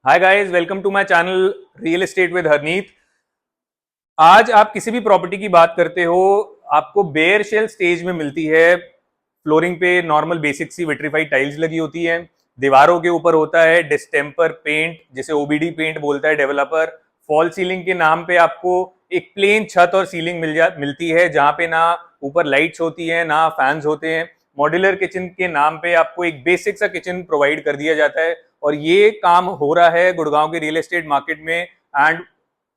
Hi guys, welcome to my channel real estate with Harneet. आज आप किसी भी प्रॉपर्टी की बात करते हो, आपको बेयर शेल स्टेज में मिलती है। फ्लोरिंग पे नॉर्मल बेसिक सी विट्रीफाइड टाइल्स लगी होती हैं। दीवारों के ऊपर होता है डिस्टेम्पर पेंट, जिसे ओबीडी पेंट बोलता है डेवलपर। फॉल सीलिंग के नाम पे आपको एक प्लेन छत और सीलिंग मिलती है, जहां पे ना ऊपर लाइट्स होती हैं ना फैंस होते हैं। मॉड्यूलर किचन के नाम पे आपको एक बेसिक सा किचन प्रोवाइड कर दिया जाता है, और ये काम हो रहा है गुड़गांव के रियल एस्टेट मार्केट में। And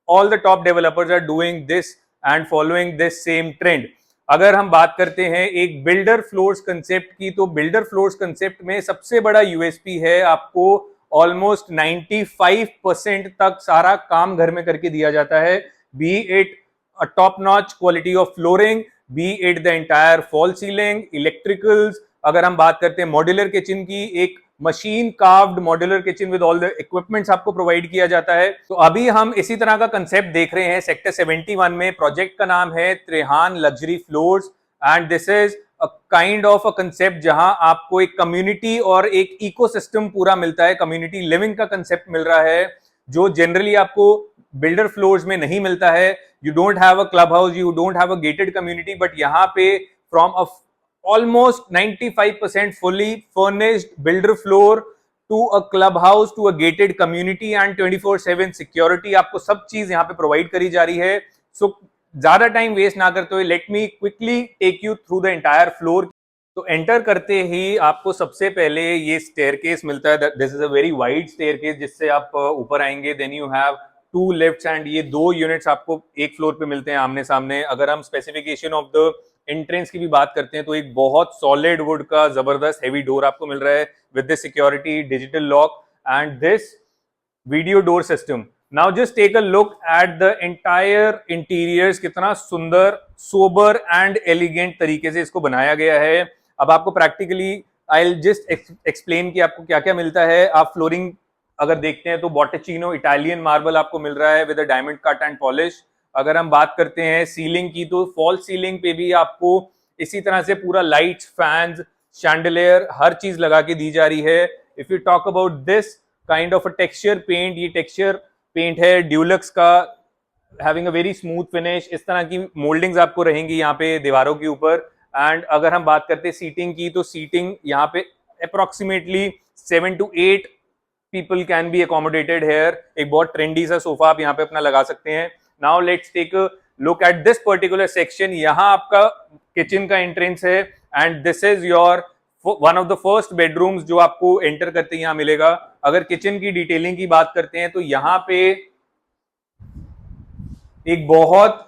all the top developers are doing this and following this same trend. अगर हम बात करते हैं एक बिल्डर फ्लोर्स कंसेप्ट की, तो बिल्डर फ्लोर्स कंसेप्ट में सबसे बड़ा यूएसपी है आपको ऑलमोस्ट 95% तक सारा काम घर में करके दिया जाता है। B it a top notch quality of flooring, B it the entire fall ceiling, electricals. अगर हम बात करते हैं मॉड्यूलर किचन की, एक machine carved modular kitchen with all the equipments आपको प्रोवाइड किया जाता है। तो अभी हम इसी तरह का कंसेप्ट देख रहे हैं सेक्टर 71 में। प्रोजेक्ट का नाम है Trehan luxury floors, and this is a kind of a concept जहां आपको एक कम्युनिटी और एक इकोसिस्टम पूरा मिलता है। कम्युनिटी लिविंग का कंसेप्ट मिल रहा है, जो जनरली आपको बिल्डर फ्लोर्स में नहीं मिलता है। You don't have a club house, you don't have a gated community, but यहाँ पे from a almost 95% fully furnished builder floor to a clubhouse to a gated community and 24/7 security, आपको सब चीज यहाँ पे प्रोवाइड करी जा रही है। सो ज्यादा टाइम वेस्ट ना करते हुए let me quickly take you through the entire floor. तो एंटर करते ही आपको सबसे पहले ये स्टेयरकेस मिलता है। This is a very wide staircase, जिससे आप ऊपर आएंगे। Then you have two lifts, and ये दो यूनिट्स आपको एक फ्लोर पे मिलते हैं आमने सामने। अगर हम स्पेसिफिकेशन ऑफ द एंट्रेंस की भी बात करते हैं, तो एक बहुत सॉलिड वुड का जबरदस्त हेवी डोर आपको मिल रहा है with this security, digital lock and this video door system. Now just take a look at the entire interiors, कितना सुंदर, सोबर एंड एलिगेंट तरीके से इसको बनाया गया है। अब आपको practically I will just explain कि आपको क्या क्या मिलता है। आप फ्लोरिंग अगर देखते हैं तो बॉटेचिनो इटालियन मार्बल आपको मिल रहा है with a diamond cut and polish. अगर हम बात करते हैं सीलिंग की, तो फॉल सीलिंग पे भी आपको इसी तरह से पूरा लाइट्स, फैंस, शैंडलियर, हर चीज लगा के दी जा रही है। If you talk about this kind of a texture paint, ये टेक्सचर पेंट है ड्यूलक्स का, having a very smooth finish. इस तरह की मोल्डिंग्स आपको रहेंगी यहाँ पे दीवारों के ऊपर। एंड अगर हम बात करते हैं सीटिंग की, तो सीटिंग यहाँ पे approximately 7 to 8 people can be accommodated here. एक बहुत ट्रेंडी सा सोफा आप यहाँ पे अपना लगा सकते हैं। Now let's take a look at this particular section. यहाँ आपका किचन का एंट्रेंस है, and this is your one of the first bedrooms जो आपको एंटर करते ही यहाँ मिलेगा। अगर किचन की डिटेलिंग की बात करते हैं, तो यहाँ पे एक बहुत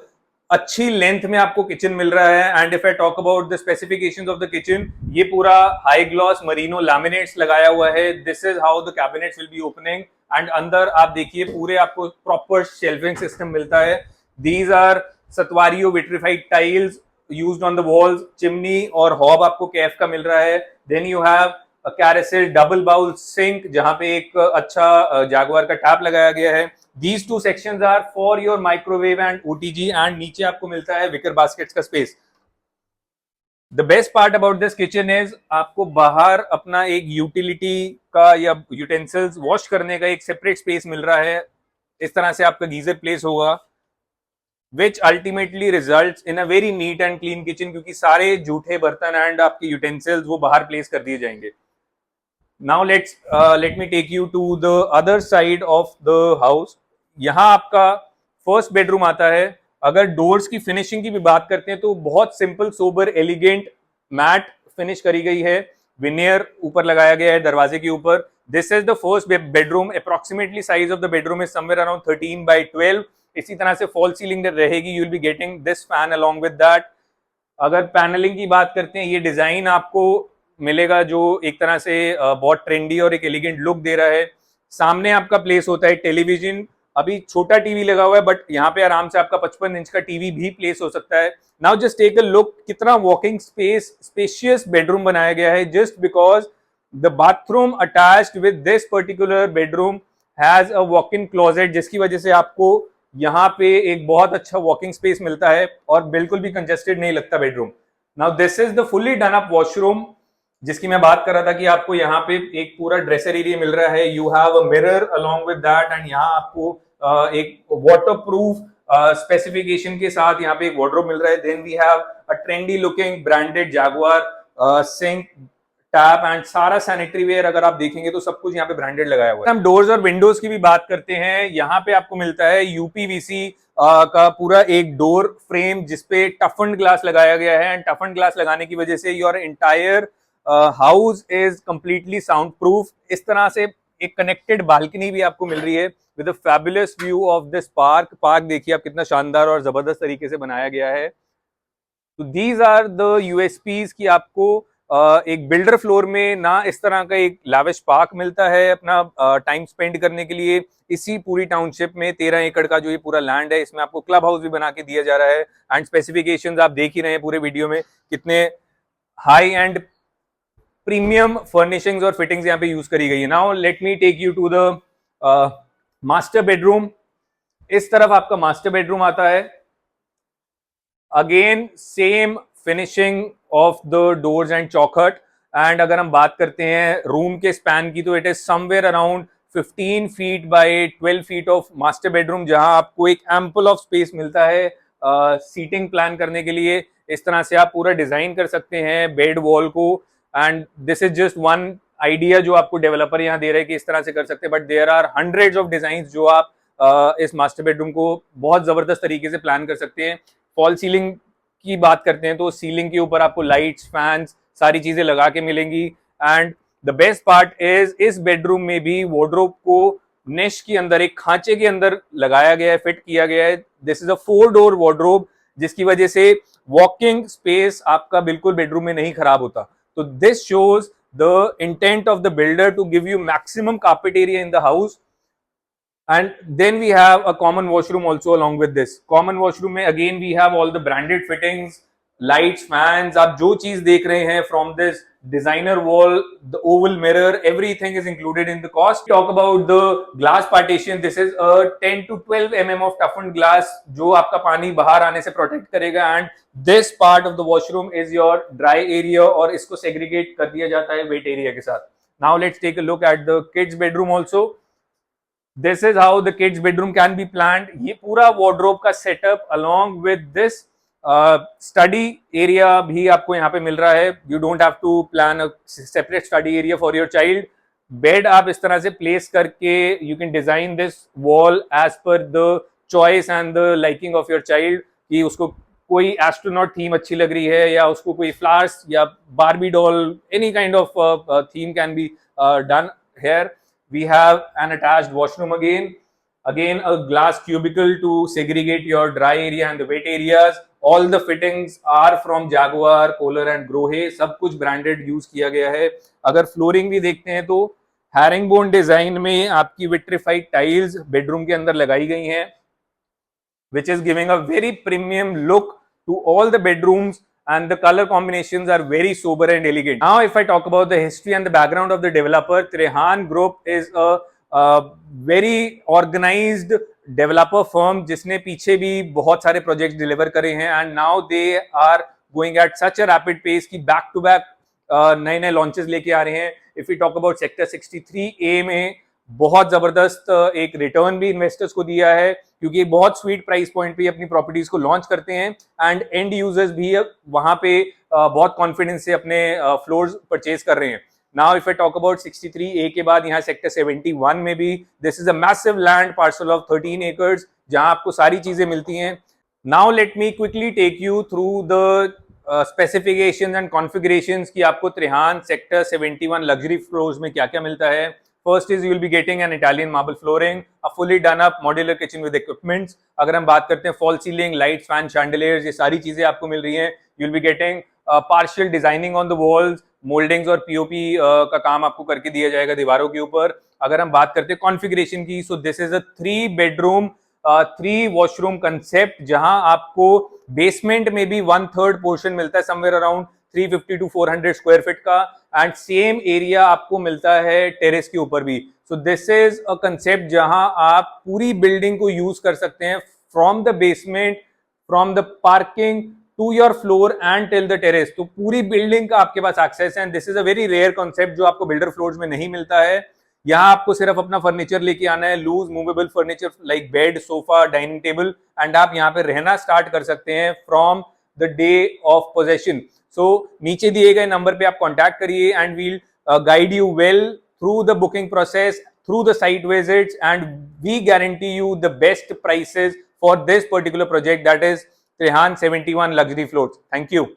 अच्छी लेंथ में आपको किचन मिल रहा है। And if I talk about the specifications of the kitchen, ये पूरा हाई ग्लॉस मरीनो लैमिनेट्स लगाया हुआ है। This is how the cabinets will be opening. And अंदर आप देखिए पूरे आपको प्रॉपर शेल्विंग सिस्टम मिलता है। These are statuario vitrified tiles used on the walls. Chimney और हॉब आपको कैफ का मिल रहा है। Then you have Carysil double bowl sink, जहां पे एक अच्छा जैगुआर का टैप लगाया गया है। These two sections are for your microwave and OTG, and नीचे आपको मिलता है wicker baskets का space. The best part about this kitchen is आपको बाहर अपना एक यूटिलिटी का या यूटेंसिल्स वॉश करने का एक सेपरेट स्पेस मिल रहा है। इस तरह से आपका गीजर प्लेस होगा, which ultimately results in a very neat and clean kitchen, क्योंकि सारे जूठे बर्तन एंड आपके यूटेंसिल्स वो बाहर प्लेस कर दिए जाएंगे। Now let me take you to the other side of the house. यहाँ आपका फर्स्ट बेडरूम आता है। अगर डोर्स की फिनिशिंग की भी बात करते हैं, तो बहुत simple, sober, elegant, matte finish करी गई है। विनियर ऊपर लगाया गया है दरवाजे के ऊपर। This is the first bedroom. Approximately size of the bedroom is somewhere around 13/12। इसी तरह से फॉल सीलिंग रहेगी। You will be getting this fan along with that. अगर पैनलिंग की बात करते हैं, ये डिजाइन आपको मिलेगा जो एक तरह से बहुत ट्रेंडी और एक एलिगेंट लुक दे रहा है। सामने आपका प्लेस होता है टेलीविजन। अभी छोटा टीवी लगा हुआ है, बट यहाँ पे आराम से आपका 55 इंच का टीवी भी प्लेस हो सकता है। Now just take a look, कितना वॉकिंग स्पेस, स्पेशियस बेडरूम बनाया गया है। Just because the bathroom attached with this particular bedroom has a walk in closet, जिसकी वजह से आपको यहाँ पे एक बहुत अच्छा वॉकिंग स्पेस मिलता है और बिल्कुल भी कंजेस्टेड नहीं लगता bedroom. Now this is the fully done up washroom. जिसकी मैं बात कर रहा था कि आपको यहाँ पे एक पूरा ड्रेसर एरिया मिल रहा है, you have a mirror along with that, and यहाँ आपको एक वाटर प्रूफ स्पेसिफिकेशन के साथ यहाँ पे एक वार्डरोब मिल रहा है। Then we have a trendy looking branded Jaguar sink tap and सारा सैनिटरी वेयर अगर आप देखेंगे तो सब कुछ यहाँ पे ब्रांडेड लगाया हुआ है। हम डोर्स और विंडोज की भी बात करते हैं, यहाँ पे आपको मिलता है यूपीवीसी का पूरा एक डोर फ्रेम जिसपे टफन ग्लास लगाया गया है, एंड टफन ग्लास लगाने की वजह से your entire house is completely sound proof. इस तरह से एक कनेक्टेड बालकनी भी आपको मिल रही है with a fabulous view of this park देखिए आप कितना शानदार और जबरदस्त तरीके से बनाया गया है। तो दीज आर द यूएसपीज की आपको एक बिल्डर फ्लोर में ना इस तरह का एक लाविश पार्क मिलता है अपना टाइम स्पेंड करने के लिए। इसी पूरी टाउनशिप में 13 एकड़ का जो ये पूरा लैंड है, इसमें आपको क्लब हाउस भी बना के दिया जा रहा है, एंड स्पेसिफिकेशंस आप देख ही रहे हैं पूरे वीडियो में कितने हाई एंड प्रीमियम फर्निशिंग्स और फिटिंग्स यहाँ पे यूज करी गई है। Now let me take you to the master bedroom. इस तरफ आपका मास्टर बेडरूम आता है, again same finishing of the doors and चौखट। एंड अगर हम बात करते हैं रूम के स्पैन की तो it is somewhere around 15 feet by 12 feet of master bedroom, जहां आपको एक एम्पल ऑफ स्पेस मिलता है सीटिंग प्लान करने के लिए। इस तरह से आप पूरा डिजाइन कर सकते हैं बेड वॉल को, and this is just one idea जो आपको डेवलपर यहाँ दे रहे हैं कि इस तरह से कर सकते हैं, but there are hundreds of design जो आप इस मास्टर बेडरूम को बहुत जबरदस्त तरीके से प्लान कर सकते हैं। फॉल सीलिंग की बात करते हैं तो सीलिंग के ऊपर आपको लाइट्स, फैंस, सारी चीजें लगा के मिलेंगी। And the best part is इस बेडरूम में भी वार्डरोब को निश के अंदर एक खांचे के अंदर लगाया गया है, फिट किया गया है। This is a 4 door wardrobe जिसकी वजह से वॉकिंग स्पेस आपका बिल्कुल बेडरूम में नहीं खराब होता। तो this shows the intent of the builder to give you maximum carpet area in the house. And then we have a common washroom also along with this. Common washroom में again we have all the branded fittings, lights, fans. आप जो चीज देख रहे हैं from this designer wall, the oval mirror, everything is included in the cost. Talk about the glass partition. This is a 10 to 12 mm of toughened glass जो आपका पानी बाहर आने से protect करेगा, and this part of the washroom is your dry area और इसको segregate कर दिया जाता है wet area के साथ. Now let's take a look at the kids bedroom also. This is how the kids bedroom can be planned. ये पूरा wardrobe का setup along with this study area भी आपको यहाँ पे मिल रहा है. You don't have to plan a separate study area for your child. Bed आप इस तरह से place करके you can design this wall as per the choice and the liking of your child. कि उसको कोई astronaut theme अच्छी लग रही है या उसको कोई flowers या Barbie doll, any kind of theme can be done here. We have an attached washroom again a glass cubicle to segregate your dry area and the wet areas. All the fittings are from Jaguar, Kohler and Grohe. सब कुछ branded use किया गया है. अगर flooring भी देखते हैं तो herringbone design में आपकी vitrified tiles bedroom के अंदर लगाई गई हैं, which is giving a very premium look to all the bedrooms. And the color combinations are very sober and elegant. Now, if I talk about the history and the background of the developer, Trehan Group is a very organized developer firm जिसने पीछे भी बहुत सारे projects deliver करे हैं, and now they are going at such a rapid pace कि back to back नए नए launches लेके आ रहे हैं. If we talk about sector 63A में बहुत जबरदस्त एक रिटर्न भी इन्वेस्टर्स को दिया है क्योंकि बहुत स्वीट प्राइस पॉइंट पे अपनी प्रॉपर्टीज को लॉन्च करते हैं, एंड एंड यूजर्स भी वहां पे बहुत कॉन्फिडेंस से अपने फ्लोर्स परचेज कर रहे हैं. Now if I talk about 63A के बाद यहाँ सेक्टर 71 में भी this is a massive land parcel of 13 acres जहां आपको सारी चीजें मिलती हैं. Now let me quickly take you through the specifications and configurations कि आपको त्रिहान सेक्टर 71 लग्जरी फ्लोर्स में क्या क्या मिलता है. First is you will be getting an Italian marble flooring, a fully done up modular kitchen with equipments. अगर हम बात करते हैं fall ceiling, lights, fan, chandeliers, ये सारी चीजें आपको मिल रही हैं. You will be getting partial designing on the walls, moldings और POP का काम आपको करके दिया जाएगा दीवारों के ऊपर. अगर हम बात करते हैं कॉन्फ़िगरेशन की, so this is a 3 bedroom 3 washroom concept जहां आपको बेसमेंट में भी 1/3 पोर्शन मिलता है somewhere around 350 to 400 square feet का, एंड सेम एरिया आपको मिलता है टेरेस के ऊपर भी. So this is a concept जहां आप पूरी बिल्डिंग को यूज कर सकते हैं from the basement, from the parking to your floor and till the terrace. तो पूरी बिल्डिंग का आपके पास एक्सेस है, and this is a very rare concept जो आपको बिल्डर फ्लोर्स में नहीं मिलता है। यहाँ आपको सिर्फ अपना फर्नीचर लेके आना है, loose movable furniture like bed, sofa, dining table, and आप यहाँ पे रहना स्टार्ट कर सकते हैं from the day of possession. So नीचे दिए गए नंबर पे आप कॉन्टैक्ट करिए and we'll guide you well through the booking process, through the site visits, and we guarantee you the best prices for this particular project, that is Trehan 71 luxury floors. Thank you.